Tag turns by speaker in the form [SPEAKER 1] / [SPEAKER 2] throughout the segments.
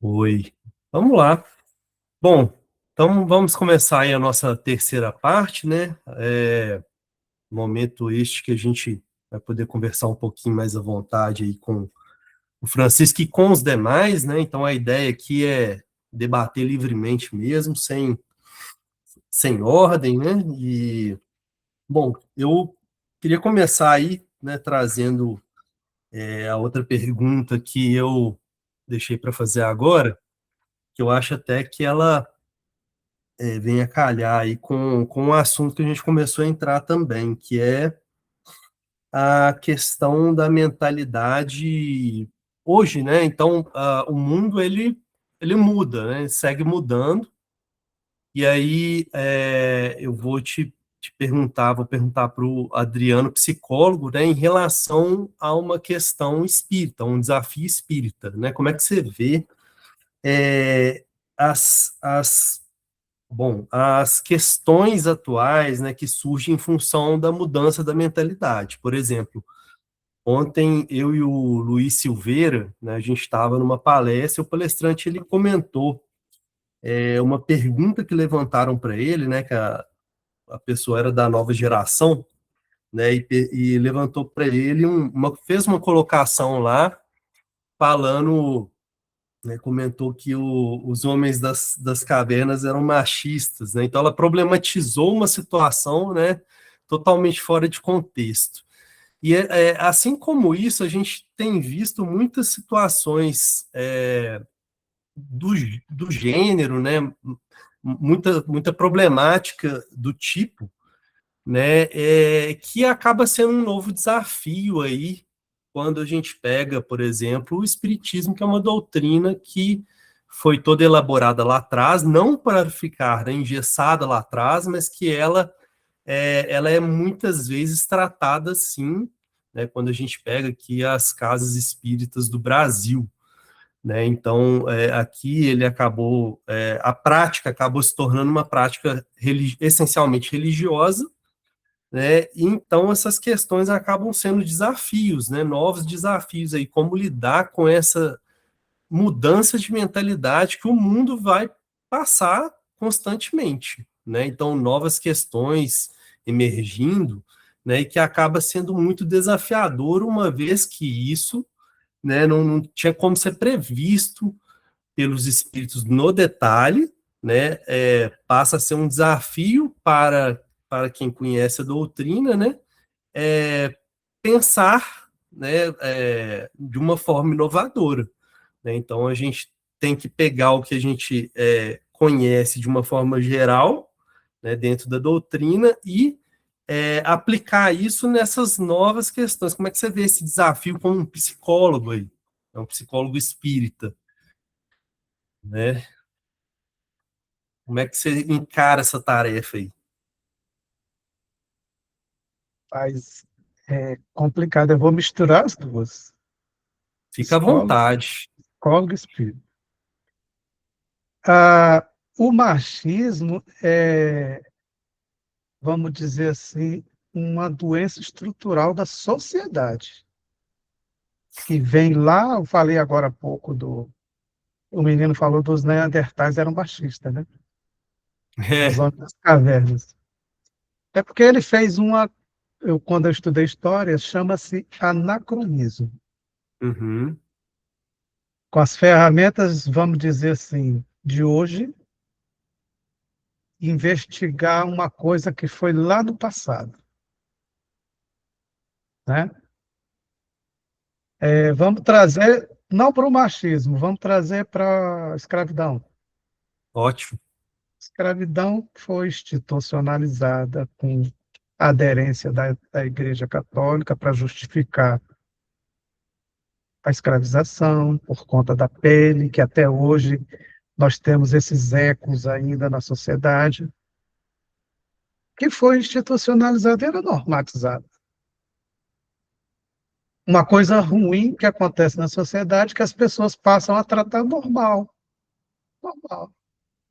[SPEAKER 1] Oi, vamos lá. Bom, então vamos começar aí a nossa terceira parte, né? Momento este que a gente vai poder conversar um pouquinho mais à vontade aí com o Francisco e com os demais, né? Então a ideia aqui é debater livremente mesmo, sem ordem, né? Bom, eu queria começar aí, né, trazendo a outra pergunta que eu deixei para fazer agora, que eu acho até que ela vem a calhar aí com o assunto que a gente começou a entrar também, que é a questão da mentalidade hoje, né? Então, o mundo ele muda, né? Segue mudando. E aí eu te perguntar, vou perguntar para o Adriano, psicólogo, né, em relação a uma questão espírita, um desafio espírita, né? Como é que você vê é, as Bom, as questões atuais, né, que surgem em função da mudança da mentalidade. Por exemplo, ontem eu e o Luiz Silveira, né, a gente estava numa palestra, e o palestrante ele comentou uma pergunta que levantaram para ele, né, que a pessoa era da nova geração, né, e levantou para ele fez uma colocação lá falando, né, comentou que os homens das cavernas eram machistas, né? Então ela problematizou uma situação, né, totalmente fora de contexto. E assim como isso, a gente tem visto muitas situações do, do gênero, né, muita problemática do tipo, né, que acaba sendo um novo desafio aí, quando a gente pega, por exemplo, o Espiritismo, que é uma doutrina que foi toda elaborada lá atrás, não para ficar, né, engessada lá atrás, mas que ela é muitas vezes tratada assim, né, quando a gente pega aqui as casas espíritas do Brasil. Né, então, aqui ele acabou, a prática acabou se tornando uma prática essencialmente religiosa, né? E então essas questões acabam sendo desafios, né? Novos desafios aí, como lidar com essa mudança de mentalidade que o mundo vai passar constantemente, né? Então novas questões emergindo, né? E que acaba sendo muito desafiador, uma vez que isso, né? Não tinha como ser previsto pelos espíritos no detalhe, né? Passa a ser um desafio para quem conhece a doutrina, né? é, Pensar, né, de uma forma inovadora. Né? Então, a gente tem que pegar o que a gente conhece de uma forma geral, né, dentro da doutrina, e aplicar isso nessas novas questões. Como é que você vê esse desafio como um psicólogo aí? É um psicólogo espírita, né? Como é que você encara essa tarefa aí?
[SPEAKER 2] Mas é complicado. Eu vou misturar as duas,
[SPEAKER 1] Fica à
[SPEAKER 2] psicólogo,
[SPEAKER 1] vontade.
[SPEAKER 2] psicólogo e espírito. Ah, o machismo é, vamos dizer assim, uma doença estrutural da sociedade, que vem lá, eu falei agora há pouco o menino falou dos neandertais eram machistas, né? Os
[SPEAKER 1] É.
[SPEAKER 2] homens das cavernas. É porque ele fez quando eu estudei história, chama-se anacronismo.
[SPEAKER 1] Uhum.
[SPEAKER 2] Com as ferramentas, vamos dizer assim, de hoje, investigar uma coisa que foi lá no passado, né? Vamos trazer, não para o machismo, vamos trazer para a escravidão.
[SPEAKER 1] Ótimo.
[SPEAKER 2] Escravidão foi institucionalizada com a aderência da Igreja Católica para justificar a escravização por conta da pele, que até hoje nós temos esses ecos ainda na sociedade, que foi institucionalizada e era normatizada. Uma coisa ruim que acontece na sociedade é que as pessoas passam a tratar normal. Normal.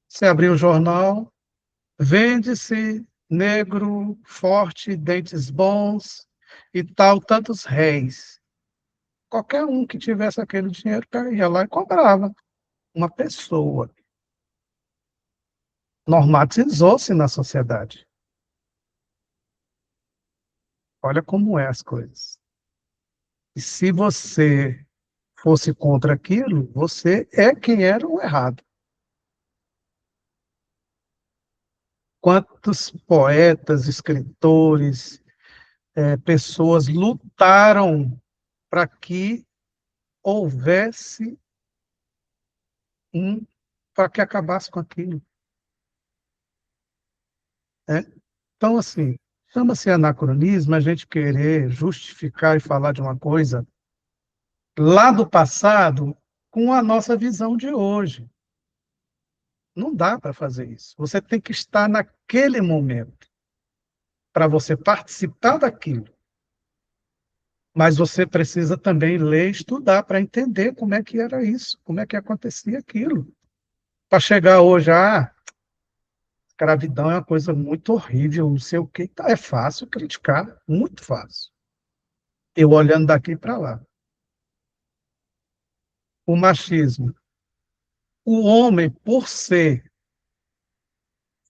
[SPEAKER 2] Você abrir o jornal, vende-se negro, forte, dentes bons e tal, tantos réis. Qualquer um que tivesse aquele dinheiro ia lá e comprava. uma pessoa, normatizou-se na sociedade. Olha como é as coisas. E se você fosse contra aquilo, você é quem era o errado. Quantos poetas, escritores, pessoas lutaram para que houvesse um, para que acabasse com aquilo, né? Então, assim, chama-se anacronismo a gente querer justificar e falar de uma coisa lá do passado com a nossa visão de hoje. Não dá para fazer isso. Você tem que estar naquele momento para você participar daquilo. Mas você precisa também ler e estudar para entender como é que era isso, como é que acontecia aquilo. Para chegar hoje, escravidão é uma coisa muito horrível, não sei o quê. É fácil criticar, muito fácil. Eu olhando daqui para lá. O machismo. O homem, por ser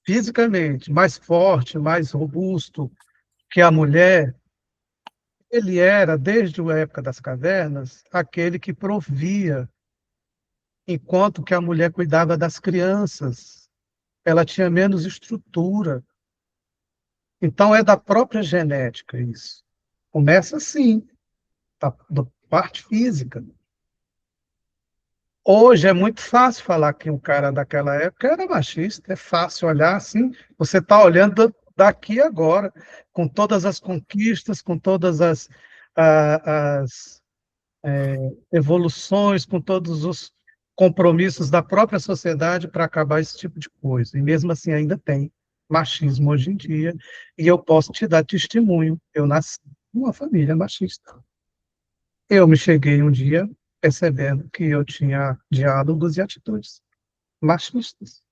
[SPEAKER 2] fisicamente mais forte, mais robusto que a mulher, ele era, desde a época das cavernas, aquele que provia, enquanto que a mulher cuidava das crianças. Ela tinha menos estrutura. Então, é da própria genética isso. Começa assim, da parte física. Hoje é muito fácil falar que um cara daquela época era machista, é fácil olhar assim, você está olhando daqui agora, com todas as conquistas, com todas as evoluções, com todos os compromissos da própria sociedade para acabar esse tipo de coisa. E mesmo assim ainda tem machismo hoje em dia, e eu posso te dar testemunho. Eu nasci numa família machista. Eu me cheguei um dia percebendo que eu tinha diálogos e atitudes machistas.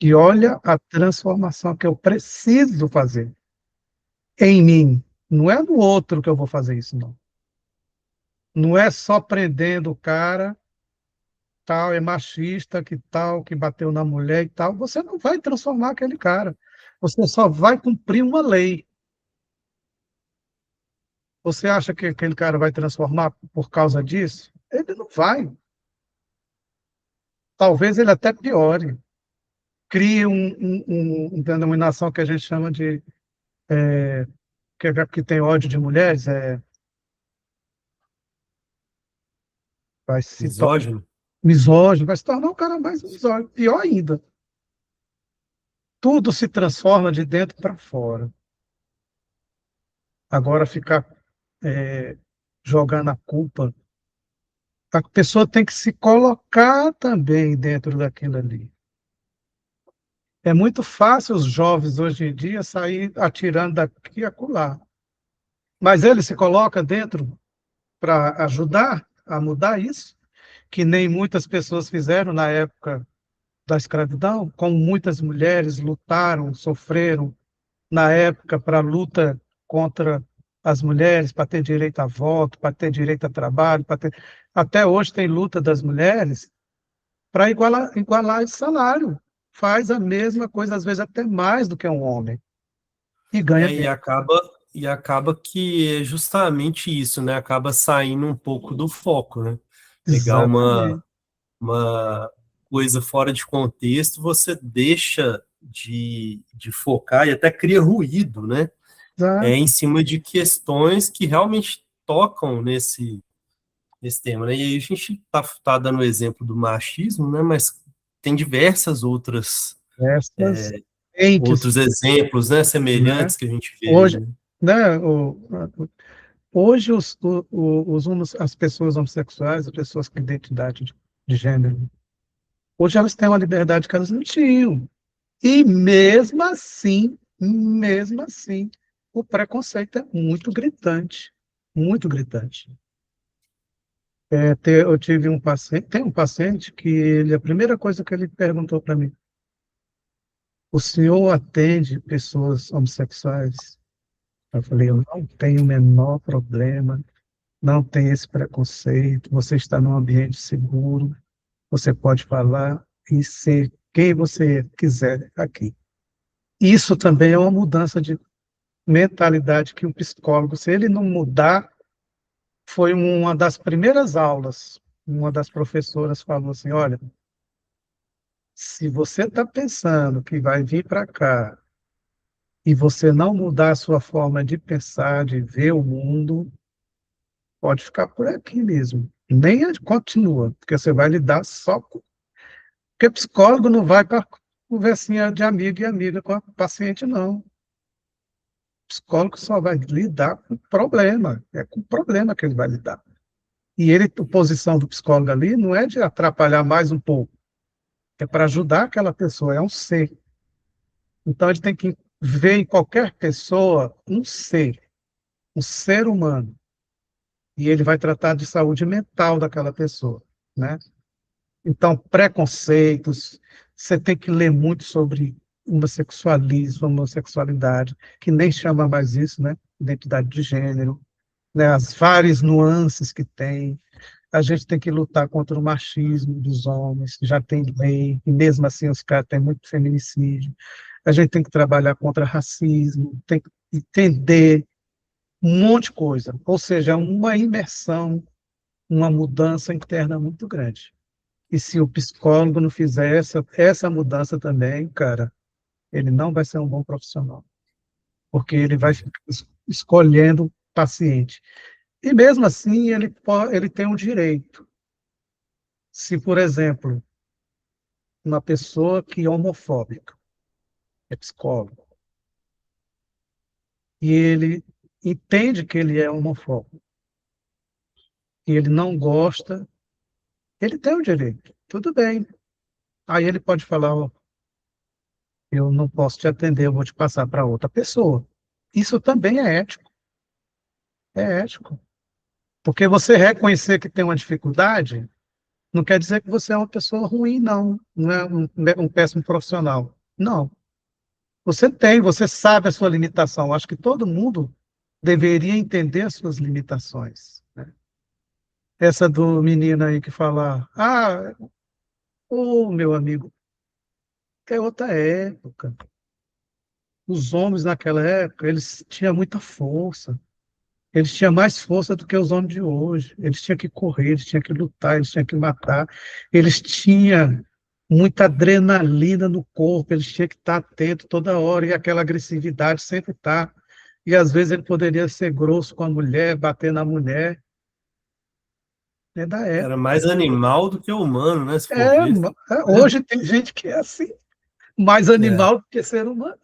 [SPEAKER 2] E olha a transformação que eu preciso fazer em mim. Não é no outro que eu vou fazer isso, não. Não é só prendendo o cara, tal, é machista, que tal, que bateu na mulher e tal. Você não vai transformar aquele cara. Você só vai cumprir uma lei. Você acha que aquele cara vai transformar por causa disso? Ele não vai. Talvez ele até piore. Crie uma denominação que a gente chama de que tem ódio de mulheres, vai se tornar
[SPEAKER 1] Misógino.
[SPEAKER 2] misógino, vai se tornar um cara mais misógino. Pior ainda, tudo se transforma de dentro para fora. Agora ficar é, jogando a culpa, a pessoa tem que se colocar também dentro daquilo ali. É muito fácil os jovens hoje em dia sair atirando daqui e acolá, mas ele se coloca dentro para ajudar a mudar isso, que nem muitas pessoas fizeram na época da escravidão, como muitas mulheres lutaram, sofreram na época para a luta contra as mulheres, para ter direito a voto, para ter direito a trabalho, para ter... Até hoje tem luta das mulheres para igualar esse salário. Faz a mesma coisa, às vezes até mais do que um homem, e ganha
[SPEAKER 1] É,
[SPEAKER 2] bem.
[SPEAKER 1] e acaba que é justamente isso, né? Acaba saindo um pouco do foco, né? Pegar
[SPEAKER 2] Exatamente.
[SPEAKER 1] uma coisa fora de contexto, você deixa de focar e até cria ruído, né? Em
[SPEAKER 2] Exato.
[SPEAKER 1] cima de questões que realmente tocam nesse tema, né? E aí a gente tá dando o exemplo do machismo, né? Mas tem diversas
[SPEAKER 2] Essas têm que,
[SPEAKER 1] outros exemplos, né?
[SPEAKER 2] né?
[SPEAKER 1] Semelhantes que a gente vê aí,
[SPEAKER 2] Hoje,
[SPEAKER 1] né?
[SPEAKER 2] né, hoje as pessoas homossexuais, as pessoas com identidade de gênero, hoje elas têm uma liberdade que elas não tinham. E mesmo assim, o preconceito é muito gritante, muito gritante. Eu tive um paciente, tem um paciente que a primeira coisa que ele perguntou para mim, o senhor atende pessoas homossexuais? Eu falei, eu não tenho o menor problema. não tem esse preconceito, você está num ambiente seguro, você pode falar e ser quem você quiser aqui. Isso também é uma mudança de mentalidade que o psicólogo, se ele não mudar, foi uma das primeiras aulas, uma das professoras falou assim, olha, se você está pensando que vai vir para cá e você não mudar a sua forma de pensar, de ver o mundo, pode ficar por aqui mesmo. Nem continua, porque você vai lidar só com... Porque psicólogo não vai para conversinha de amigo e amiga com a paciente, não. Psicólogo só vai lidar com problema, é com problema que ele vai lidar. E ele, a posição do psicólogo ali não é de atrapalhar mais um pouco, é para ajudar aquela pessoa, é um ser. Então ele tem que ver em qualquer pessoa um ser humano, e ele vai tratar de saúde mental daquela pessoa, né? Então, preconceitos, você tem que ler muito sobre homossexualismo, homossexualidade, que nem chama mais isso, né? Identidade de gênero, né? As várias nuances que tem. A gente tem que lutar contra o machismo dos homens, que já tem lei, e mesmo assim os caras têm muito feminicídio. A gente tem que trabalhar contra racismo, tem que entender um monte de coisa. Ou seja, é uma imersão, uma mudança interna muito grande. E se o psicólogo não fizer essa mudança também, cara, ele não vai ser um bom profissional, porque ele vai ficar escolhendo o paciente. E mesmo assim, ele tem um direito. Se, por exemplo, uma pessoa que é homofóbica, é psicólogo, e ele entende que ele é homofóbico, e ele não gosta, ele tem o direito, tudo bem. Aí ele pode falar, ó, eu não posso te atender, eu vou te passar para outra pessoa. Isso também é ético. Porque você reconhecer que tem uma dificuldade, não quer dizer que você é uma pessoa ruim, não. Não é um péssimo profissional. Não. Você tem, você sabe a sua limitação. Acho que todo mundo deveria entender as suas limitações, né? Essa do menino aí que fala, ô meu amigo, é outra época. Os homens naquela época, eles tinham muita força. Eles tinham mais força do que os homens de hoje. Eles tinham que correr, eles tinham que lutar, eles tinham que matar. Eles tinham muita adrenalina no corpo, eles tinham que estar atento toda hora, e aquela agressividade sempre está. E às vezes ele poderia ser grosso com a mulher, bater na mulher. É da
[SPEAKER 1] Era
[SPEAKER 2] época.
[SPEAKER 1] mais animal do que humano, né? Se for ver.
[SPEAKER 2] Hoje tem gente que é assim, mais
[SPEAKER 1] É,
[SPEAKER 2] animal do que ser humano.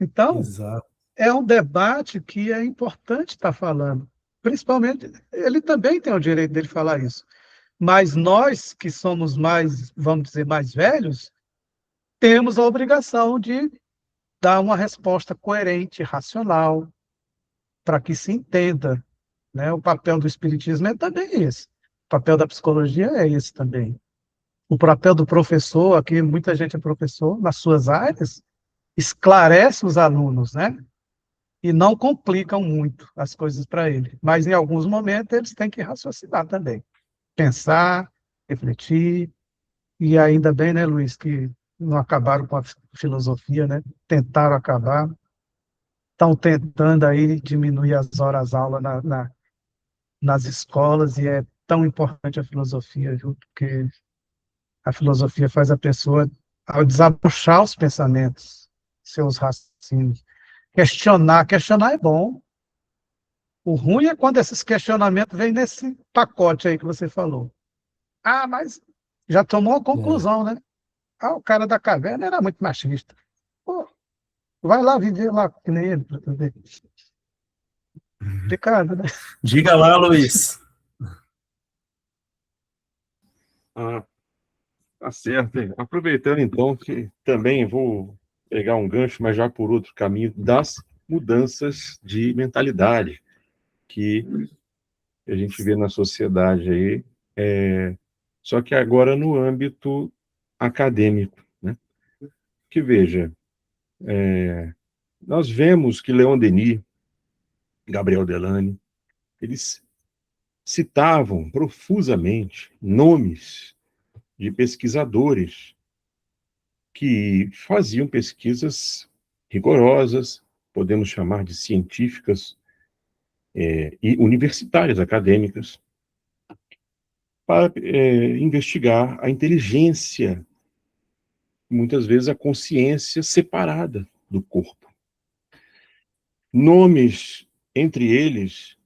[SPEAKER 2] Então,
[SPEAKER 1] exato.
[SPEAKER 2] é um debate que é importante estar falando. Principalmente, ele também tem o direito dele falar isso. Mas nós, que somos mais, vamos dizer, mais velhos, temos a obrigação de dar uma resposta coerente, racional, para que se entenda, né? O papel do espiritismo é também esse. O papel da psicologia é esse também. O papel do professor, aqui muita gente é professor, nas suas áreas, esclarece os alunos, né? E não complicam muito as coisas para ele. Mas em alguns momentos eles têm que raciocinar também, pensar, refletir. E ainda bem, né, Luiz, que não acabaram com a filosofia, né? Tentaram acabar, estão tentando aí diminuir as horas-aula nas escolas, e é tão importante a filosofia, viu? Porque a filosofia faz a pessoa, ao desabrochar os pensamentos, seus raciocínios, questionar é bom. O ruim é quando esses questionamentos vêm nesse pacote aí que você falou. Mas já tomou a
[SPEAKER 1] É.
[SPEAKER 2] conclusão, né? O cara da caverna era muito machista. Pô, vai lá viver lá que nem ele, para tu ver. Complicado, né?
[SPEAKER 1] Diga lá, Luiz.
[SPEAKER 3] Ah, tá certo. Aproveitando então que também vou pegar um gancho, mas já por outro caminho, das mudanças de mentalidade que a gente vê na sociedade aí, só que agora no âmbito acadêmico, né? Que veja, nós vemos que Leon Denis, Gabriel Delany, eles citavam profusamente nomes de pesquisadores que faziam pesquisas rigorosas, podemos chamar de científicas, e universitárias, acadêmicas, para investigar a inteligência, muitas vezes a consciência separada do corpo. Nomes, entre eles,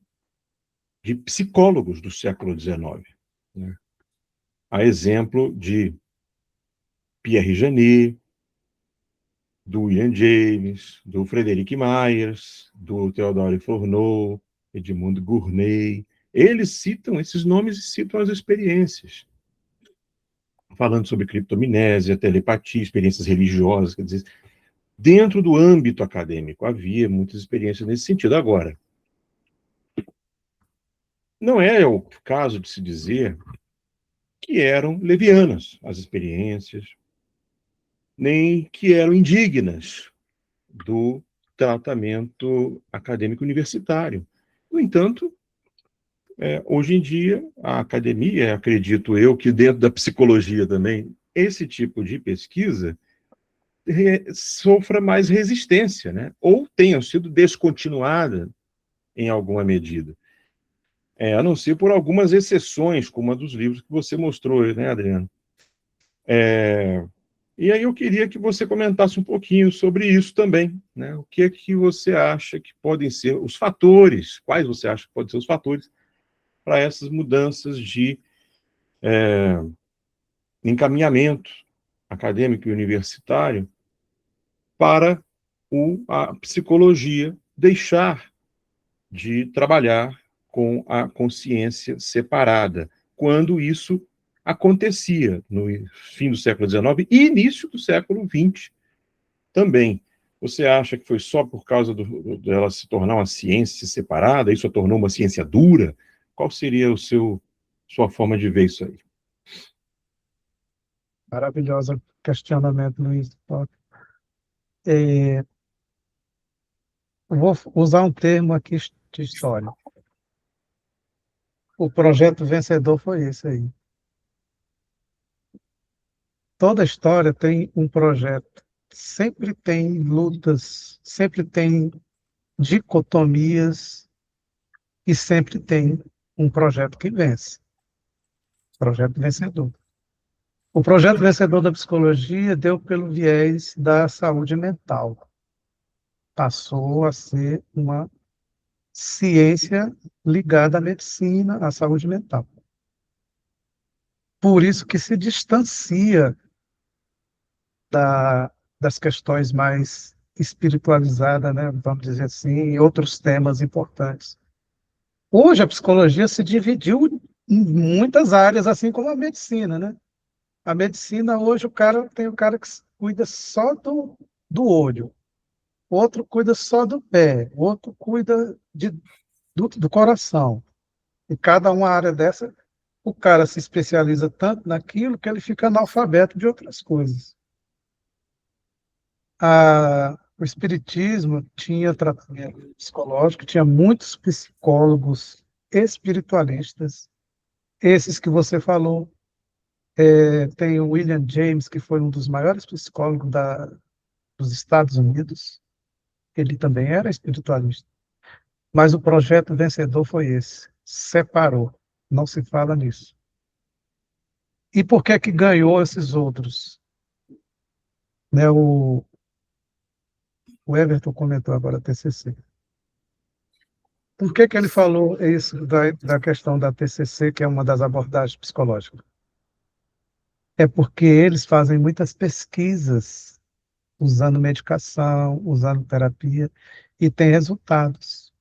[SPEAKER 3] de psicólogos do século XIX, né? A exemplo de Pierre Janet, do William James, do Frederic Myers, do Theodore Fourneau, Edmund Gournay. Eles citam esses nomes e citam as experiências, falando sobre criptominésia, telepatia, experiências religiosas, quer dizer, dentro do âmbito acadêmico havia muitas experiências nesse sentido. Agora, não é o caso de se dizer que eram levianas as experiências, nem que eram indignas do tratamento acadêmico universitário. No entanto, hoje em dia, a academia, acredito eu, que dentro da psicologia também, esse tipo de pesquisa sofra mais resistência, né? Ou tenha sido descontinuada em alguma medida. A não ser por algumas exceções, como a dos livros que você mostrou, né, Adriano? E aí eu queria que você comentasse um pouquinho sobre isso também, né? O que é que você acha que podem ser os fatores, quais você acha que podem ser os fatores para essas mudanças de encaminhamento acadêmico e universitário para a psicologia deixar de trabalhar com a consciência separada, quando isso acontecia no fim do século XIX e início do século XX também. Você acha que foi só por causa dela se tornar uma ciência separada, isso a tornou uma ciência dura? Qual seria sua forma de ver isso aí?
[SPEAKER 2] Maravilhoso questionamento, Luiz. É, vou usar um termo aqui de história. O projeto vencedor foi esse aí. Toda história tem um projeto. Sempre tem lutas, sempre tem dicotomias e sempre tem um projeto que vence. Projeto vencedor. O projeto vencedor da psicologia deu pelo viés da saúde mental. Passou a ser uma ciência ligada à medicina, à saúde mental. Por isso que se distancia das questões mais espiritualizadas, né, vamos dizer assim, e outros temas importantes. Hoje a psicologia se dividiu em muitas áreas, assim como a medicina, né? A medicina hoje tem o cara que cuida só do olho, outro cuida só do pé, outro cuida do coração. E cada uma área dessa, o cara se especializa tanto naquilo que ele fica analfabeto de outras coisas. O espiritismo tinha tratamento psicológico, tinha muitos psicólogos espiritualistas, esses que você falou. Tem o William James, que foi um dos maiores psicólogos dos Estados Unidos, ele também era espiritualista. Mas o projeto vencedor foi esse, separou, não se fala nisso. E por que que ganhou esses outros? Né, o Everton comentou agora a TCC. Por que que ele falou isso da questão da TCC, que é uma das abordagens psicológicas? É porque eles fazem muitas pesquisas usando medicação, usando terapia, e tem resultados.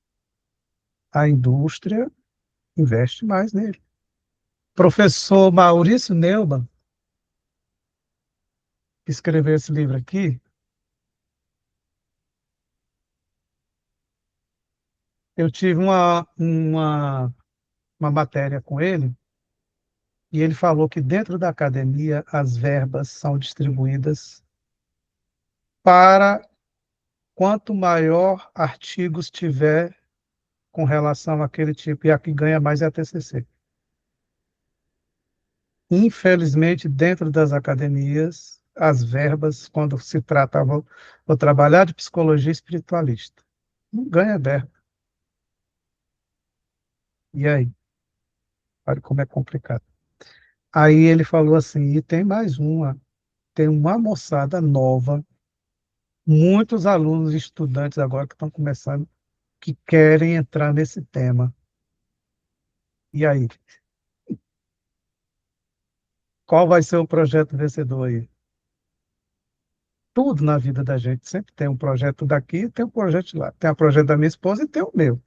[SPEAKER 2] A indústria investe mais nele. Professor Maurício Neumann, que escreveu esse livro aqui, eu tive uma matéria com ele, e ele falou que dentro da academia as verbas são distribuídas para quanto maior artigos tiver com relação àquele tipo, e a que ganha mais é a TCC. Infelizmente, dentro das academias, as verbas, quando se trata, vou trabalhar de psicologia espiritualista, não ganha verba. E aí? Olha como é complicado. Aí ele falou assim, e tem uma moçada nova, muitos alunos e estudantes agora que estão começando, que querem entrar nesse tema. E aí? Qual vai ser o projeto vencedor aí? Tudo na vida da gente sempre tem um projeto daqui e tem um projeto de lá. Tem o projeto da minha esposa e tem o meu.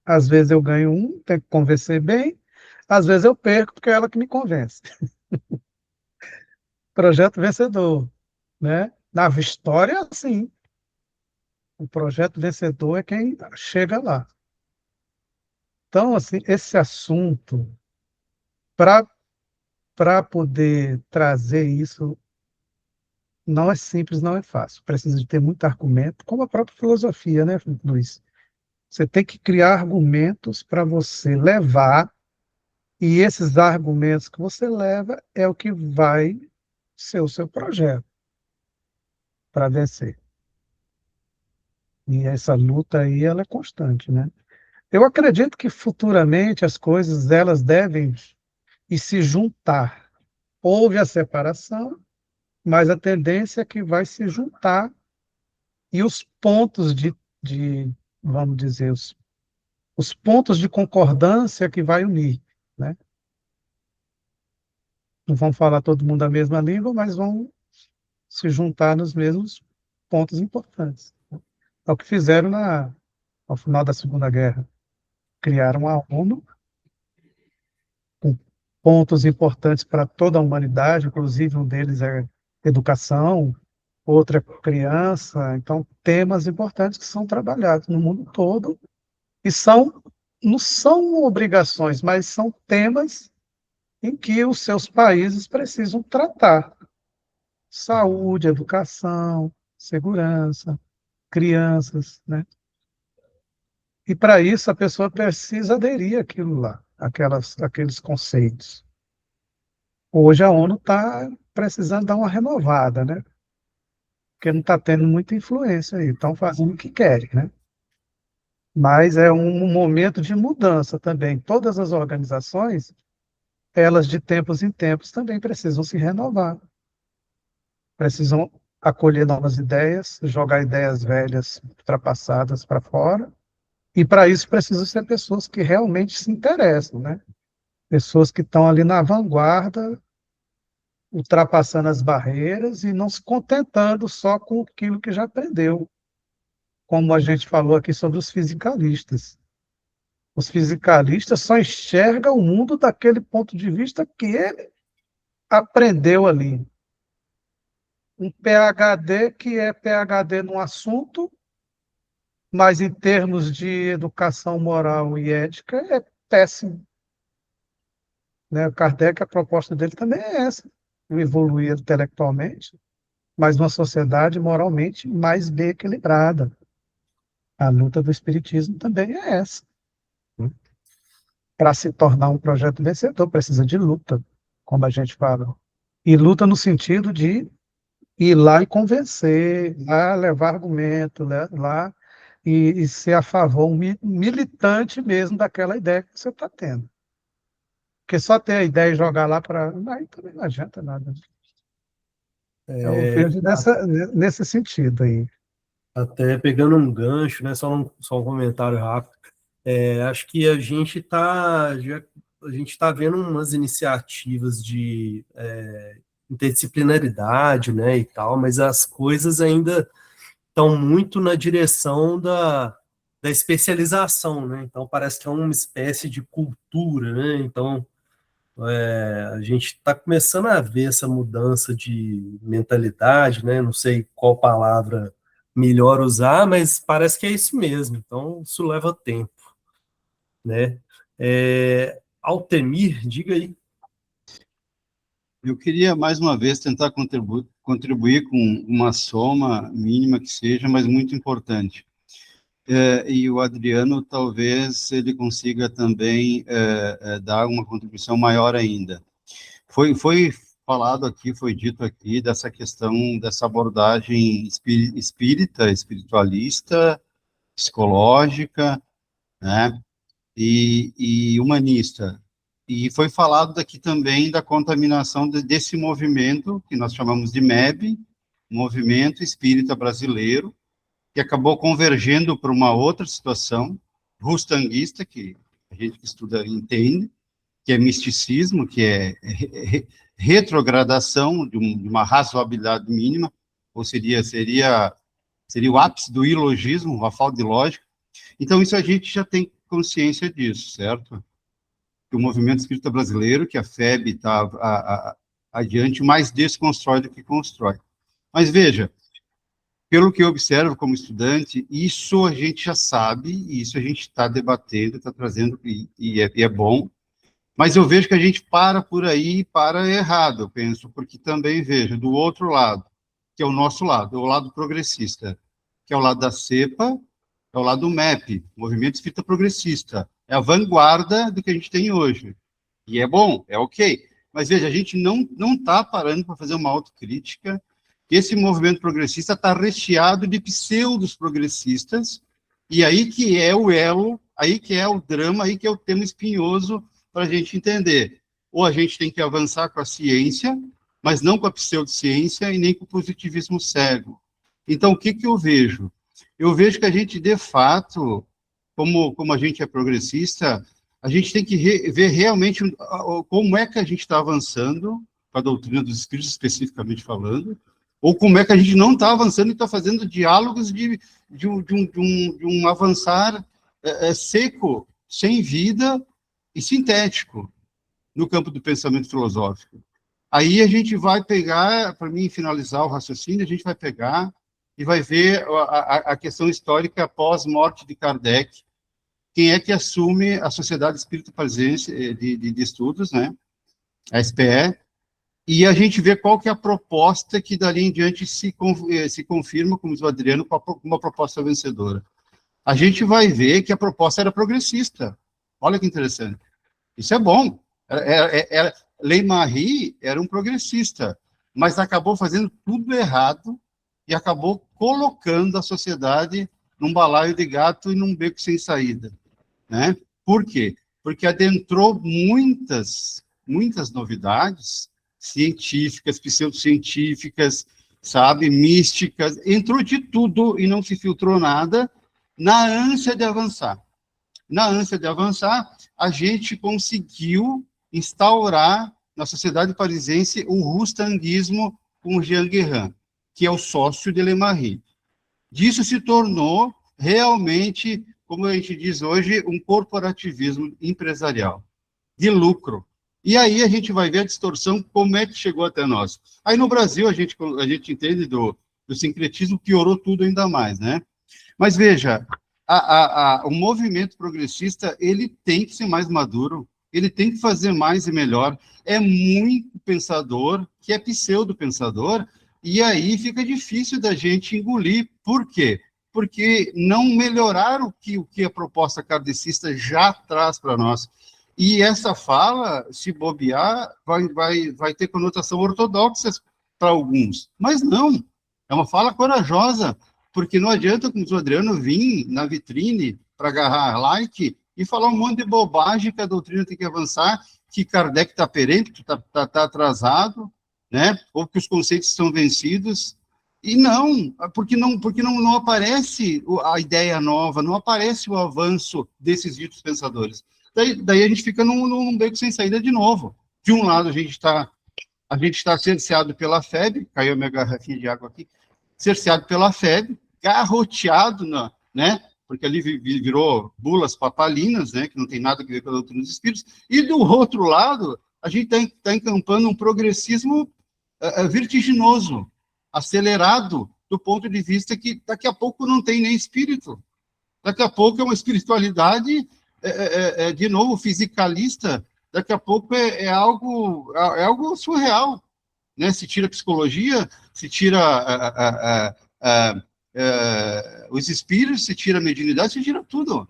[SPEAKER 2] Às vezes eu ganho um, tenho que convencer bem, às vezes eu perco porque é ela que me convence. Projeto vencedor, né? Na história, sim. O projeto vencedor é quem chega lá. Então, assim, esse assunto, para poder trazer isso, não é simples, não é fácil. Precisa de ter muito argumento, como a própria filosofia, né, Luiz? Você tem que criar argumentos para você levar, e esses argumentos que você leva é o que vai ser o seu projeto para vencer. E essa luta aí, ela é constante, né? Eu acredito que futuramente as coisas elas devem ir se juntar. Houve a separação, mas a tendência é que vai se juntar e os pontos vamos dizer, os pontos de concordância que vai unir, né? Não vão falar todo mundo a mesma língua, mas vão se juntar nos mesmos pontos importantes. É o que fizeram ao final da Segunda Guerra. Criaram a ONU com pontos importantes para toda a humanidade, inclusive um deles é educação, outra é criança, então temas importantes que são trabalhados no mundo todo e não são obrigações, mas são temas em que os seus países precisam tratar. Saúde, educação, segurança, crianças, né? E para isso a pessoa precisa aderir àquilo lá, aqueles conceitos. Hoje a ONU está precisando dar uma renovada, né? Porque não está tendo muita influência aí, estão fazendo o que querem, né? Mas é um momento de mudança também. Todas as organizações, elas de tempos em tempos também precisam se renovar, precisam acolher novas ideias, jogar ideias velhas, ultrapassadas para fora, e para isso precisam ser pessoas que realmente se interessam, né? Pessoas que estão ali na vanguarda, ultrapassando as barreiras e não se contentando só com aquilo que já aprendeu, como a gente falou aqui sobre os fisicalistas. Os fisicalistas só enxergam o mundo daquele ponto de vista que ele aprendeu ali. Um PhD que é PhD num assunto, mas em termos de educação moral e ética é péssimo. Né? O Kardec, a proposta dele também é essa, evoluir intelectualmente, mas numa sociedade moralmente mais bem equilibrada. A luta do espiritismo também é essa. Para se tornar um projeto vencedor, precisa de luta, como a gente fala. E luta no sentido de ir lá e convencer, lá levar argumento, né, lá e ser a favor, militante mesmo daquela ideia que você está tendo. Porque só ter a ideia e jogar lá para. Aí também não adianta nada. Eu vejo nesse sentido aí.
[SPEAKER 1] Até pegando um gancho, né? Só um comentário rápido. Acho que a gente está vendo umas iniciativas de interdisciplinaridade, né, e tal, mas as coisas ainda estão muito na direção da especialização, né? Então parece que é uma espécie de cultura, né? Então a gente está começando a ver essa mudança de mentalidade, né? Não sei qual palavra melhor usar, mas parece que é isso mesmo. Então isso leva tempo, né? Altemir, diga aí.
[SPEAKER 4] Eu queria, mais uma vez, tentar contribuir com uma soma mínima que seja, mas muito importante. e o Adriano, talvez, ele consiga também dar uma contribuição maior ainda. Foi falado aqui, foi dito aqui, dessa questão, dessa abordagem espírita, espiritualista, psicológica, né, e humanista. E foi falado daqui também da contaminação desse movimento, que nós chamamos de MEB, Movimento Espírita Brasileiro, que acabou convergendo para uma outra situação, rustanguista, que a gente que estuda entende, que é misticismo, que é retrogradação de uma razoabilidade mínima, ou seria o ápice do ilogismo, a falta de lógica. Então, isso a gente já tem consciência disso, certo? Que o movimento espírita brasileiro, que a FEB está adiante, mais desconstrói do que constrói. Mas veja, pelo que eu observo como estudante, isso a gente já sabe, isso a gente está debatendo, está trazendo, e é bom, mas eu vejo que a gente para por aí, para errado, eu penso, porque também vejo do outro lado, que é o nosso lado, é o lado progressista, que é o lado da CEPA, é o lado do MEP, Movimento Espírita Progressista, é a vanguarda do que a gente tem hoje. E é bom, é ok. Mas veja, a gente não está parando para fazer uma autocrítica. Esse movimento progressista está recheado de pseudos progressistas, e aí que é o elo, aí que é o drama, aí que é o tema espinhoso para a gente entender. Ou a gente tem que avançar com a ciência, mas não com a pseudociência e nem com o positivismo cego. Então, o que eu vejo? Eu vejo que a gente, de fato, como a gente é progressista, a gente tem que ver realmente como é que a gente está avançando, com a doutrina dos espíritos especificamente falando, ou como é que a gente não está avançando e está fazendo diálogos de um avançar seco, sem vida e sintético, no campo do pensamento filosófico. Aí a gente vai pegar, para mim finalizar o raciocínio, a gente vai pegar e vai ver a questão histórica pós-morte de Kardec, quem é que assume a Sociedade Espírita Parisiense de Estudos, né, a SPE, e a gente vê qual que é a proposta que dali em diante se confirma, como diz o Adriano, com uma proposta vencedora. A gente vai ver que a proposta era progressista. Olha que interessante. Isso é bom. Leymarie era um progressista, mas acabou fazendo tudo errado e acabou colocando a sociedade num balaio de gato e num beco sem saída, né? Por quê? Porque adentrou muitas novidades científicas, pseudocientíficas, sabe, místicas, entrou de tudo e não se filtrou nada na ânsia de avançar. Na ânsia de avançar, a gente conseguiu instaurar na sociedade parisiense o rustanguismo com Jean Guérin, que é o sócio de Leymarie. Disso se tornou realmente, como a gente diz hoje, um corporativismo empresarial, de lucro. E aí a gente vai ver a distorção, como é que chegou até nós. Aí no Brasil, a gente entende do sincretismo, piorou tudo ainda mais, né? Mas veja, o movimento progressista, ele tem que ser mais maduro, ele tem que fazer mais e melhor. É muito pensador, que é pseudo-pensador, e aí fica difícil da gente engolir. Por quê? Porque não melhoraram o que a proposta kardecista já traz para nós. E essa fala, se bobear, vai ter conotação ortodoxa para alguns. Mas não, é uma fala corajosa, porque não adianta, como o Adriano, vir na vitrine para agarrar like e falar um monte de bobagem que a doutrina tem que avançar, que Kardec está perente, que está atrasado, né? Ou que os conceitos são vencidos. E não, porque não aparece a ideia nova, não aparece o avanço desses ditos pensadores. Daí a gente fica num beco sem saída de novo. De um lado, a gente está cerceado pela FEB, caiu a minha garrafinha de água aqui, cerceado pela FEB, garroteado, né? Porque ali virou bulas papalinas, né? Que não tem nada a ver com a doutrina dos espíritos. E do outro lado, a gente está encampando um progressismo vertiginoso, acelerado, do ponto de vista que daqui a pouco não tem nem espírito. Daqui a pouco é uma espiritualidade, de novo, fisicalista. Daqui a pouco é algo surreal, né? Se tira psicologia, se tira os espíritos, se tira a mediunidade, se tira tudo.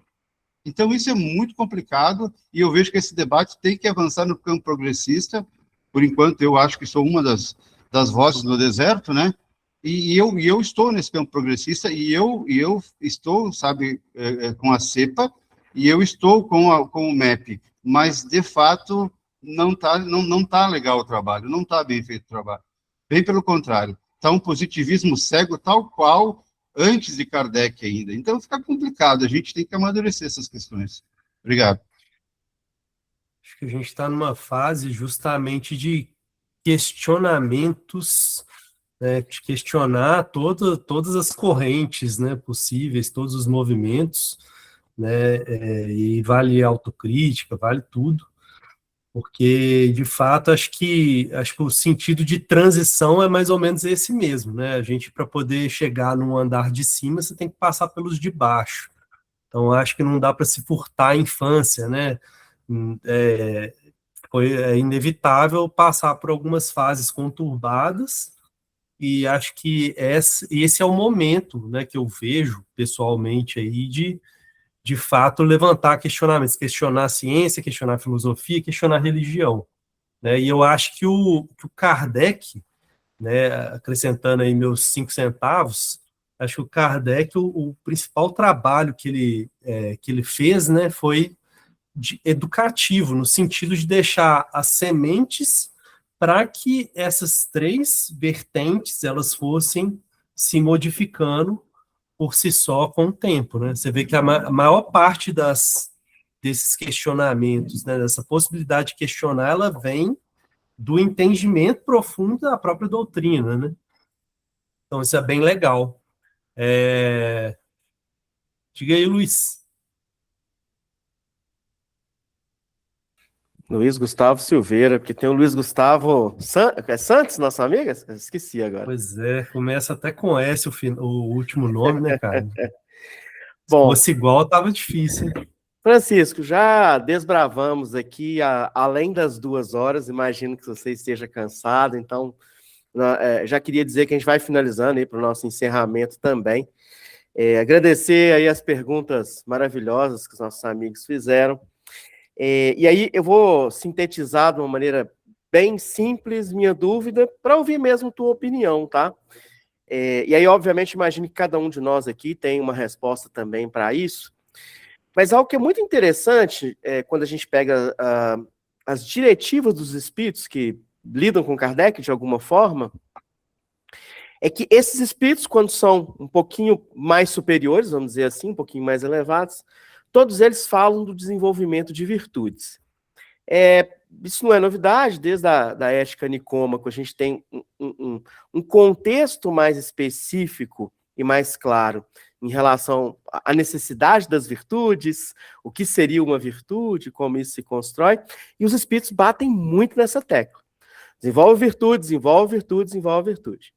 [SPEAKER 4] Então, isso é muito complicado, e eu vejo que esse debate tem que avançar no campo progressista. Por enquanto, eu acho que sou uma das vozes do deserto, né? E eu estou nesse campo progressista, e eu estou, sabe, com a CEPA, e eu estou com o MEP, mas, de fato, não tá legal o trabalho, não está bem feito o trabalho. Bem pelo contrário, está um positivismo cego tal qual antes de Kardec ainda. Então, fica complicado, a gente tem que amadurecer essas questões. Obrigado.
[SPEAKER 1] Acho que a gente está numa fase justamente de questionamentos, né, de questionar todas as correntes, né, possíveis, todos os movimentos, né, e vale autocrítica, vale tudo, porque, de fato, acho que o sentido de transição é mais ou menos esse mesmo, né? A gente, para poder chegar no andar de cima, você tem que passar pelos de baixo. Então, acho que não dá para se furtar a infância, né? É inevitável passar por algumas fases conturbadas, e acho que esse é o momento, né, que eu vejo pessoalmente aí de fato levantar questionamentos, questionar a ciência, questionar a filosofia, questionar a religião, né? E eu acho que o Kardec, né, acrescentando aí meus 5 centavos, acho que o Kardec, o principal trabalho que ele fez, né, foi educativo, no sentido de deixar as sementes para que essas 3 vertentes elas fossem se modificando por si só com o tempo, né? Você vê que a maior parte desses questionamentos, né, dessa possibilidade de questionar, ela vem do entendimento profundo da própria doutrina, né? Então, isso é bem legal. Diga aí, Luiz.
[SPEAKER 5] Luiz Gustavo Silveira, porque tem o Luiz Gustavo Santos, nossa amiga? Esqueci agora.
[SPEAKER 1] Pois é, começa até com S o último nome, né, cara? Se
[SPEAKER 5] Bom,
[SPEAKER 1] fosse igual, tava difícil, hein?
[SPEAKER 5] Francisco, já desbravamos aqui além das 2 horas, imagino que você esteja cansado, então já queria dizer que a gente vai finalizando aí para o nosso encerramento também. Agradecer aí as perguntas maravilhosas que os nossos amigos fizeram. E aí eu vou sintetizar de uma maneira bem simples minha dúvida, para ouvir mesmo tua opinião, tá? E aí, obviamente, imagino que cada um de nós aqui tem uma resposta também para isso, mas algo que é muito interessante, quando a gente pega as diretivas dos espíritos que lidam com Kardec de alguma forma, é que esses espíritos, quando são um pouquinho mais superiores, vamos dizer assim, um pouquinho mais elevados, todos eles falam do desenvolvimento de virtudes. Isso não é novidade, desde da ética nicômaco, a gente tem um contexto mais específico e mais claro em relação à necessidade das virtudes, o que seria uma virtude, como isso se constrói, e os espíritos batem muito nessa tecla. Desenvolve virtude, desenvolve virtude, desenvolve virtude.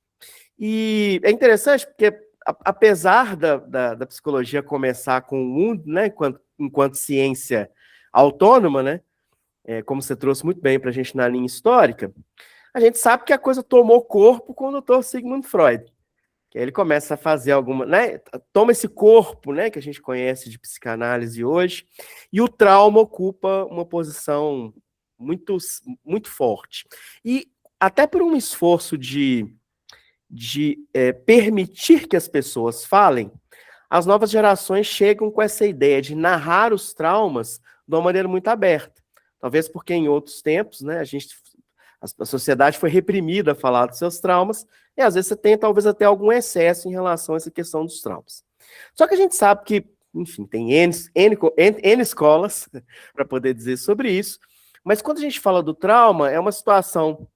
[SPEAKER 5] E é interessante porque, apesar da psicologia começar com o mundo, né, enquanto ciência autônoma, né, como você trouxe muito bem para a gente na linha histórica, a gente sabe que a coisa tomou corpo com o Dr. Sigmund Freud. Que aí ele começa a fazer alguma, né, toma esse corpo, né, que a gente conhece de psicanálise hoje, e o trauma ocupa uma posição muito, muito forte. E até por um esforço de permitir que as pessoas falem, as novas gerações chegam com essa ideia de narrar os traumas de uma maneira muito aberta. Talvez porque em outros tempos, né, a sociedade foi reprimida a falar dos seus traumas, e às vezes você tem talvez até algum excesso em relação a essa questão dos traumas. Só que a gente sabe que, enfim, tem N escolas para poder dizer sobre isso, mas quando a gente fala do trauma, é uma situação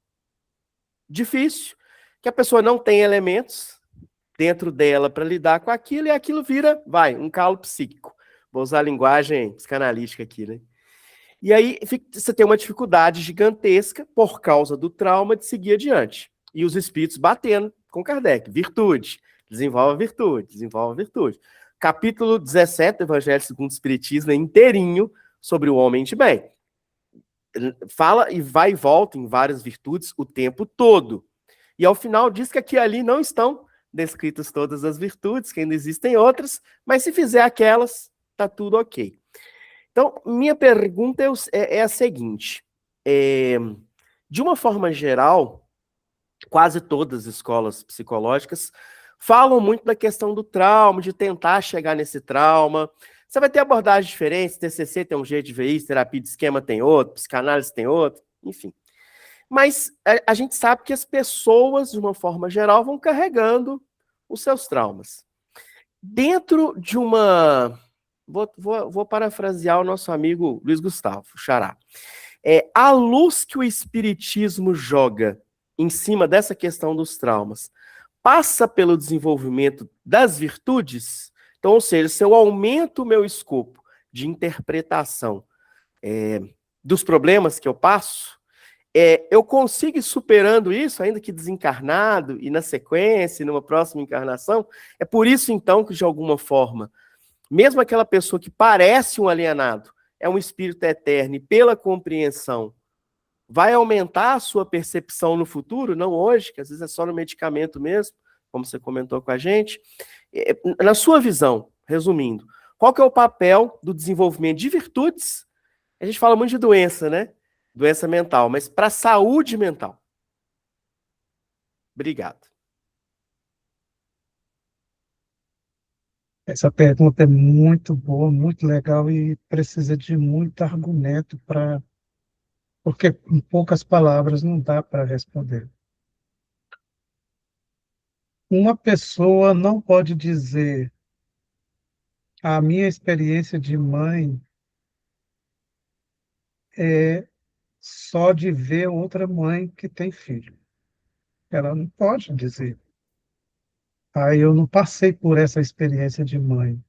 [SPEAKER 5] difícil, que a pessoa não tem elementos dentro dela para lidar com aquilo, e aquilo vira, um calo psíquico. Vou usar a linguagem psicanalítica aqui, né? E aí você tem uma dificuldade gigantesca por causa do trauma de seguir adiante. E os espíritos batendo com Kardec. Virtude, desenvolve a virtude, desenvolve a virtude. Capítulo 17 do Evangelho segundo o Espiritismo é inteirinho sobre o homem de bem. Fala e vai e volta em várias virtudes o tempo todo. E ao final diz que aqui e ali não estão descritas todas as virtudes, que ainda existem outras, mas se fizer aquelas, tá tudo ok. Então, minha pergunta é a seguinte, de uma forma geral, quase todas as escolas psicológicas falam muito da questão do trauma, de tentar chegar nesse trauma. Você vai ter abordagens diferentes, TCC tem um jeito de ver isso, terapia de esquema tem outro, psicanálise tem outro, enfim. Mas a gente sabe que as pessoas, de uma forma geral, vão carregando os seus traumas. Dentro de uma... Vou parafrasear o nosso amigo Luiz Gustavo, Xará. A luz que o espiritismo joga em cima dessa questão dos traumas passa pelo desenvolvimento das virtudes? Então, ou seja, se eu aumento o meu escopo de interpretação dos problemas que eu passo, eu consigo ir superando isso, ainda que desencarnado, e na sequência, numa próxima encarnação. É por isso, então, que, de alguma forma, mesmo aquela pessoa que parece um alienado, é um espírito eterno, e pela compreensão, vai aumentar a sua percepção no futuro, não hoje, que às vezes é só no medicamento mesmo, como você comentou com a gente. Na sua visão, resumindo, qual que é o papel do desenvolvimento de virtudes? A gente fala muito de doença, né? Doença mental, mas para a saúde mental. Obrigado.
[SPEAKER 2] Essa pergunta é muito boa, muito legal e precisa de muito argumento porque em poucas palavras não dá para responder. Uma pessoa não pode dizer: a minha experiência de mãe é só de ver outra mãe que tem filho. Ela não pode dizer: eu não passei por essa experiência de mãe.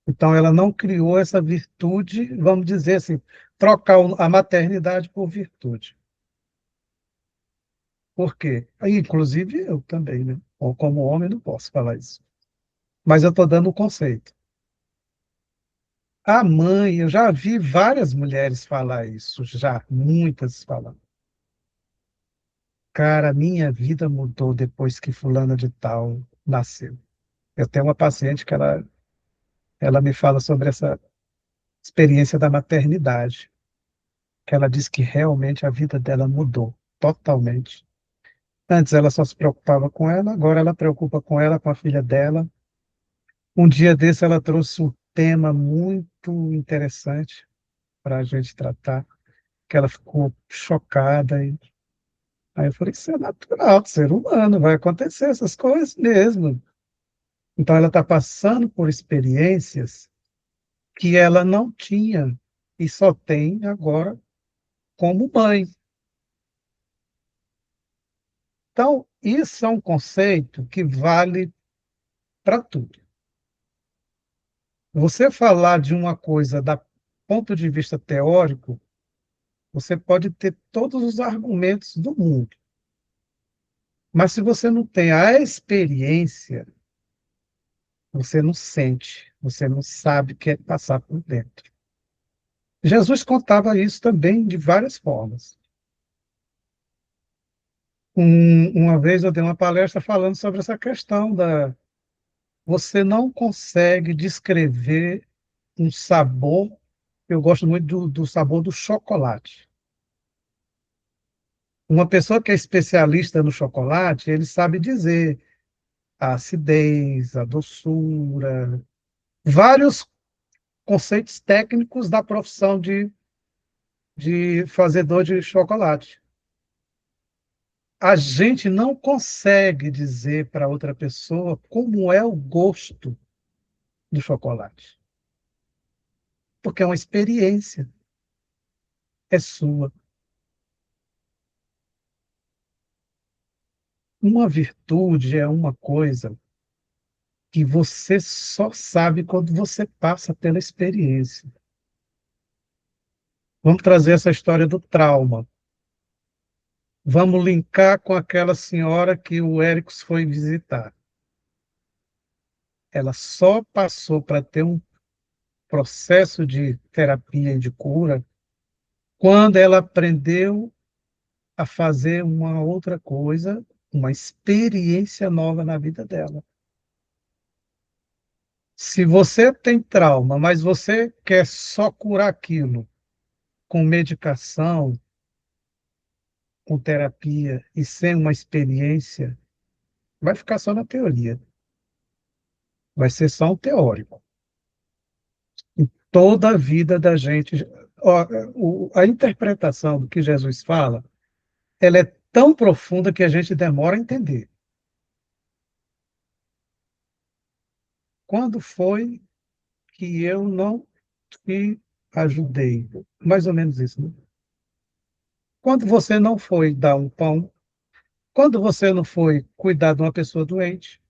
[SPEAKER 2] Então, ela não criou essa virtude, vamos dizer assim, trocar a maternidade por virtude. Por quê? Inclusive eu também, né? Ou como homem, não posso falar isso. Mas eu estou dando o conceito. A mãe, eu já vi várias mulheres falar isso, já, muitas falando. Cara, minha vida mudou depois que fulana de tal nasceu. Eu tenho uma paciente que ela me fala sobre essa experiência da maternidade, que ela diz que realmente a vida dela mudou totalmente. Antes ela só se preocupava com ela, agora ela preocupa com ela, com a filha dela. Um dia desse ela trouxe um tema muito interessante para a gente tratar, que ela ficou chocada. Aí eu falei: isso é natural do ser humano, vai acontecer essas coisas mesmo. Então ela está passando por experiências que ela não tinha e só tem agora como mãe. Então, isso é um conceito que vale para tudo. Você falar de uma coisa da ponto de vista teórico, você pode ter todos os argumentos do mundo. Mas se você não tem a experiência, você não sente, você não sabe o que é passar por dentro. Jesus contava isso também de várias formas. Uma vez eu dei uma palestra falando sobre essa questão da... Você não consegue descrever um sabor. Eu gosto muito do sabor do chocolate. Uma pessoa que é especialista no chocolate, ele sabe dizer a acidez, a doçura, vários conceitos técnicos da profissão de fazedor de chocolate. A gente não consegue dizer para outra pessoa como é o gosto do chocolate, porque é uma experiência, é sua. Uma virtude é uma coisa que você só sabe quando você passa pela experiência. Vamos trazer essa história do trauma. Vamos linkar com aquela senhora que o Éricos foi visitar. Ela só passou para ter um processo de terapia e de cura quando ela aprendeu a fazer uma outra coisa uma experiência nova na vida dela. Se você tem trauma, mas você quer só curar aquilo com medicação, com terapia e sem uma experiência, vai ficar só na teoria. Vai ser só um teórico. Em toda a vida da gente, a interpretação do que Jesus fala, ela é tão profunda que a gente demora a entender. Quando foi que eu não te ajudei? Mais ou menos isso, né? Quando você não foi dar um pão, quando você não foi cuidar de uma pessoa doente,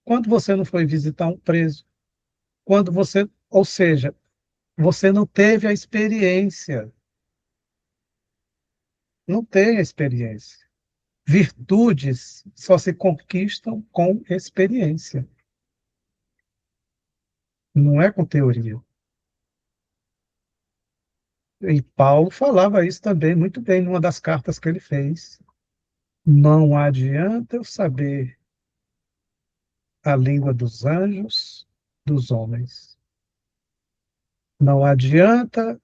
[SPEAKER 2] quando você não foi visitar um preso, quando você, ou seja, você não teve a experiência, não tem a experiência. Virtudes só se conquistam com experiência, não é com teoria. E Paulo falava isso também muito bem numa das cartas que ele fez. Não adianta eu saber a língua dos anjos, dos homens. Não adianta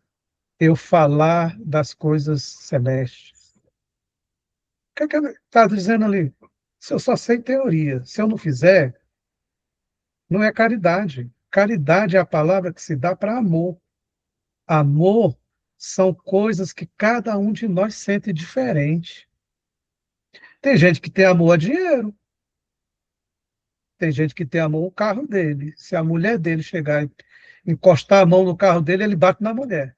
[SPEAKER 2] eu falar das coisas celestes. O que é que ele está dizendo ali? Se eu só sei teoria, se eu não fizer, não é caridade. Caridade é a palavra que se dá para amor. Amor são coisas que cada um de nós sente diferente. Tem gente que tem amor a dinheiro, tem gente que tem amor ao carro dele. Se a mulher dele chegar e encostar a mão no carro dele, ele bate na mulher.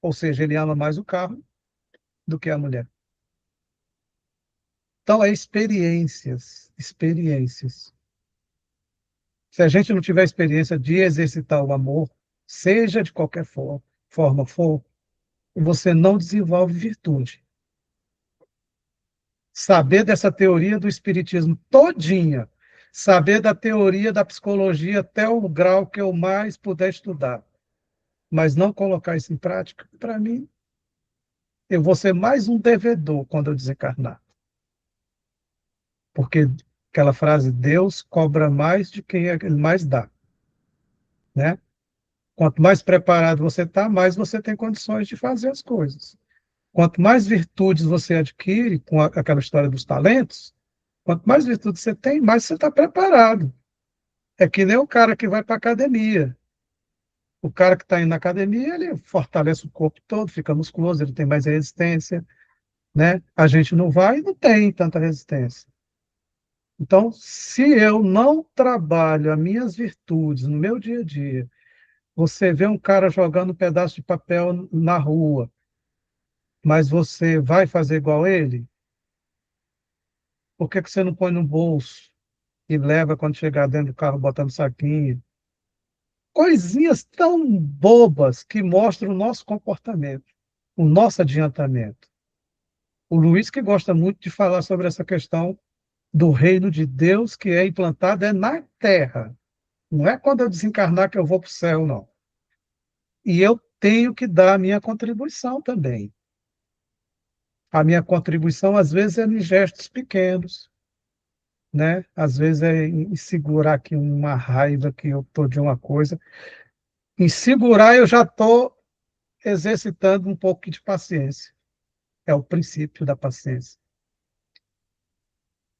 [SPEAKER 2] Ou seja, ele ama mais o carro do que a mulher. Então, é experiências, experiências. Se a gente não tiver experiência de exercitar o amor, seja de qualquer forma for, você não desenvolve virtude. Saber dessa teoria do espiritismo todinha, saber da teoria da psicologia até o grau que eu mais puder estudar, mas não colocar isso em prática, para mim, eu vou ser mais um devedor quando eu desencarnar. Porque aquela frase, Deus cobra mais de quem ele mais dá, né? Quanto mais preparado você está, mais você tem condições de fazer as coisas. Quanto mais virtudes você adquire, com aquela história dos talentos, quanto mais virtudes você tem, mais você está preparado. É que nem o cara que vai para a academia. O cara que está indo na academia, ele fortalece o corpo todo, fica musculoso, ele tem mais resistência, né? A gente não vai e não tem tanta resistência. Então, se eu não trabalho as minhas virtudes no meu dia a dia, você vê um cara jogando um pedaço de papel na rua, mas você vai fazer igual ele? Por que que você não põe no bolso e leva quando chegar dentro do carro botando saquinho? Coisinhas tão bobas que mostram o nosso comportamento, o nosso adiantamento. O Luiz que gosta muito de falar sobre essa questão do reino de Deus que é implantado é na terra. Não é quando eu desencarnar que eu vou para o céu, não. E eu tenho que dar a minha contribuição também. A minha contribuição, às vezes, é em gestos pequenos, né? Às vezes é em segurar aqui uma raiva que eu estou de uma coisa. Em segurar, eu já estou exercitando um pouco de paciência. É o princípio da paciência.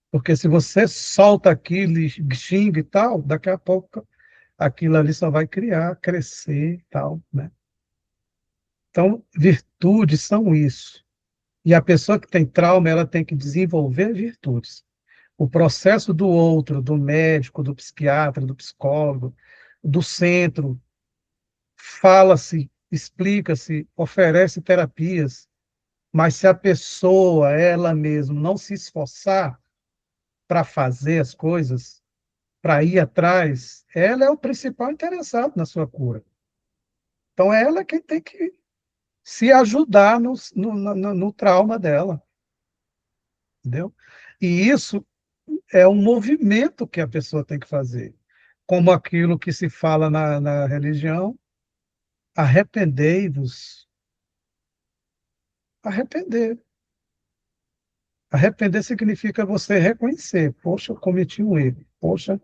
[SPEAKER 2] Porque se você solta aquilo e xinga e tal, daqui a pouco aquilo ali só vai criar, crescer e tal, né? Então, virtudes são isso. E a pessoa que tem trauma, ela tem que desenvolver virtudes. O processo do outro, do médico, do psiquiatra, do psicólogo, do centro, fala-se, explica-se, oferece terapias, mas se a pessoa, ela mesma, não se esforçar para fazer as coisas, para ir atrás, ela é o principal interessado na sua cura. Então, é ela quem tem que se ajudar no trauma dela, entendeu? E isso é um movimento que a pessoa tem que fazer, como aquilo que se fala na religião, arrependei-vos, arrepender. Arrepender significa você reconhecer, poxa, eu cometi um erro, poxa,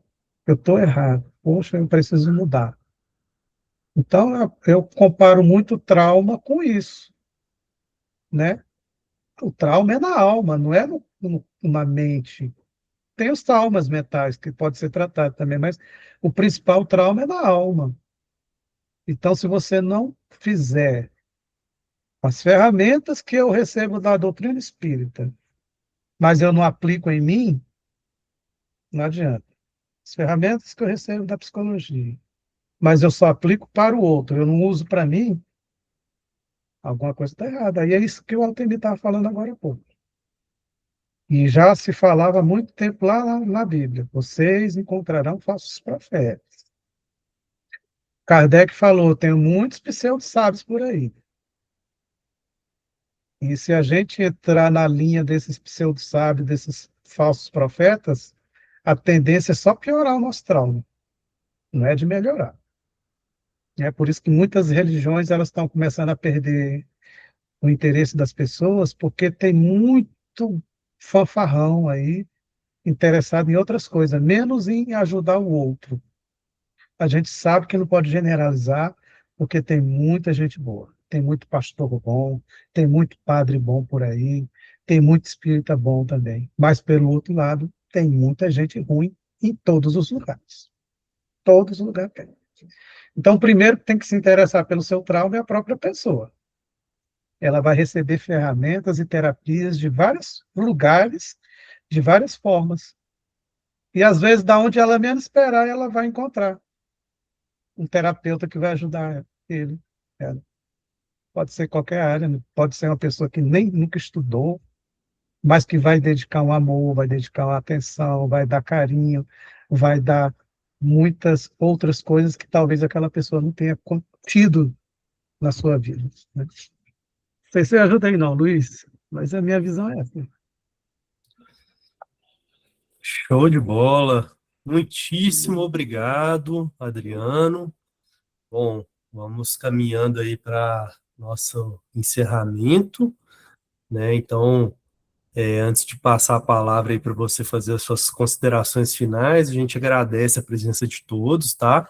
[SPEAKER 2] eu estou errado, poxa, eu preciso mudar. Então, eu comparo muito o trauma com isso, né? O trauma é na alma, não é na mente. Tem os traumas mentais que pode ser tratado também, mas o principal trauma é na alma. Então, se você não fizer as ferramentas que eu recebo da doutrina espírita, mas eu não aplico em mim, não adianta. As ferramentas que eu recebo da psicologia, mas eu só aplico para o outro, eu não uso para mim, alguma coisa está errada. Aí é isso que o Altemir estava falando agora há pouco. E já se falava há muito tempo lá na Bíblia: vocês encontrarão falsos profetas. Kardec falou: tem muitos pseudo-sábios por aí. E se a gente entrar na linha desses pseudo-sábios, desses falsos profetas, a tendência é só piorar o nosso trauma, não é de melhorar. É por isso que muitas religiões elas estão começando a perder o interesse das pessoas, porque tem muito fanfarrão aí interessado em outras coisas, menos em ajudar o outro. A gente sabe que não pode generalizar, porque tem muita gente boa, tem muito pastor bom, tem muito padre bom por aí, tem muito espírita bom também. Mas, pelo outro lado, tem muita gente ruim em todos os lugares. Todos os lugares tem. Então, primeiro que tem que se interessar pelo seu trauma é a própria pessoa. Ela vai receber ferramentas e terapias de vários lugares, de várias formas. E, às vezes, da onde ela menos esperar, ela vai encontrar um terapeuta que vai ajudar ele. Ela. Pode ser qualquer área, né? Pode ser uma pessoa que nem nunca estudou, mas que vai dedicar um amor, vai dedicar uma atenção, vai dar carinho, vai dar muitas outras coisas que talvez aquela pessoa não tenha tido na sua vida, né? Não sei se você ajuda aí não, Luiz, mas a minha visão é essa.
[SPEAKER 1] Show de bola. Muitíssimo obrigado, Adriano. Bom, vamos caminhando aí para nosso encerramento, né? Então, antes de passar a palavra aí para você fazer as suas considerações finais, a gente agradece a presença de todos, tá?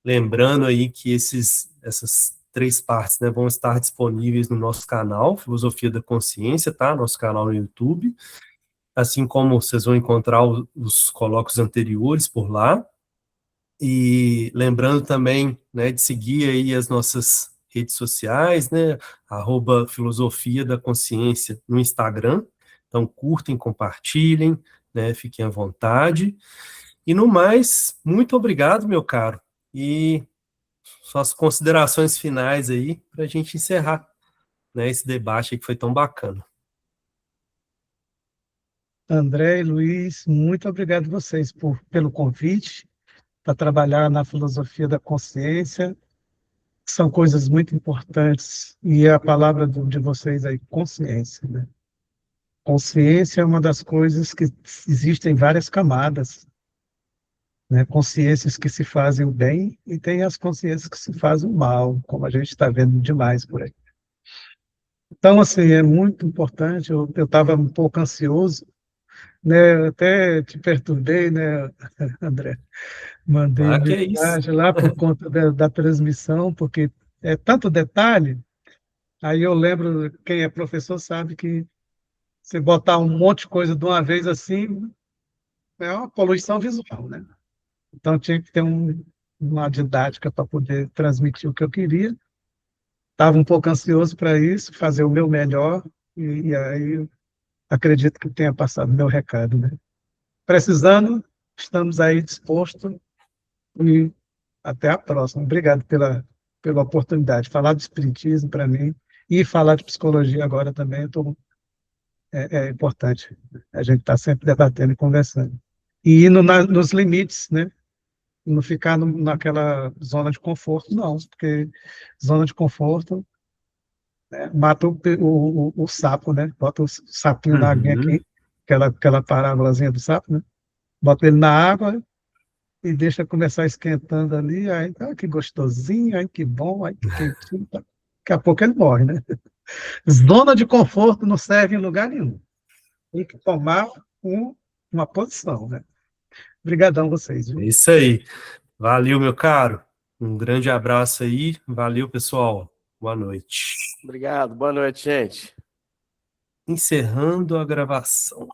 [SPEAKER 1] Lembrando aí que essas 3 partes, né, vão estar disponíveis no nosso canal, Filosofia da Consciência, tá? Nosso canal no YouTube. Assim como vocês vão encontrar os colóquios anteriores por lá. E lembrando também, né, de seguir aí as nossas redes sociais, né, @Filosofia da Consciência no Instagram. Então, curtem, compartilhem, né, fiquem à vontade. E no mais, muito obrigado, meu caro. E suas considerações finais aí para a gente encerrar, né, esse debate aí que foi tão bacana.
[SPEAKER 2] André e Luiz, muito obrigado a vocês pelo convite para trabalhar na filosofia da consciência. São coisas muito importantes, e a palavra de vocês aí, consciência, né? Consciência é uma das coisas que existem várias camadas, né? Consciências que se fazem o bem e tem as consciências que se fazem o mal, como a gente está vendo demais por aí. Então, assim, é muito importante. Eu estava um pouco ansioso, né? Eu até te perturbei, né, André? Mandei
[SPEAKER 1] Que é isso.
[SPEAKER 2] mensagem lá por conta da transmissão, porque é tanto detalhe. Aí eu lembro, quem é professor sabe que você botar um monte de coisa de uma vez assim é uma poluição visual, né? Então tinha que ter uma didática para poder transmitir o que eu queria. Estava um pouco ansioso para isso, fazer o meu melhor, e aí acredito que tenha passado o meu recado, né? Precisando, estamos aí dispostos, e até a próxima. Obrigado pela oportunidade. Falar do espiritismo para mim e falar de psicologia agora também é importante. A gente está sempre debatendo e conversando. E indo nos limites, né? Não ficar naquela zona de conforto, não, porque zona de conforto, né, mata o sapo, né? Bota o sapinho na aguinha
[SPEAKER 1] Uhum.
[SPEAKER 2] aqui, aquela parábolazinha do sapo, né? Bota ele na água e deixa começar esquentando ali, aí que gostosinho, aí que bom, aí que quentinho, tá. Daqui a pouco ele morre, né? Zona de conforto não serve em lugar nenhum. tem que tomar uma posição, né? Obrigadão vocês,
[SPEAKER 1] É
[SPEAKER 2] viu?
[SPEAKER 1] isso aí. Valeu, meu caro. Um grande abraço aí. Valeu, pessoal. Boa noite.
[SPEAKER 5] Obrigado, boa noite, gente.
[SPEAKER 1] Encerrando a gravação.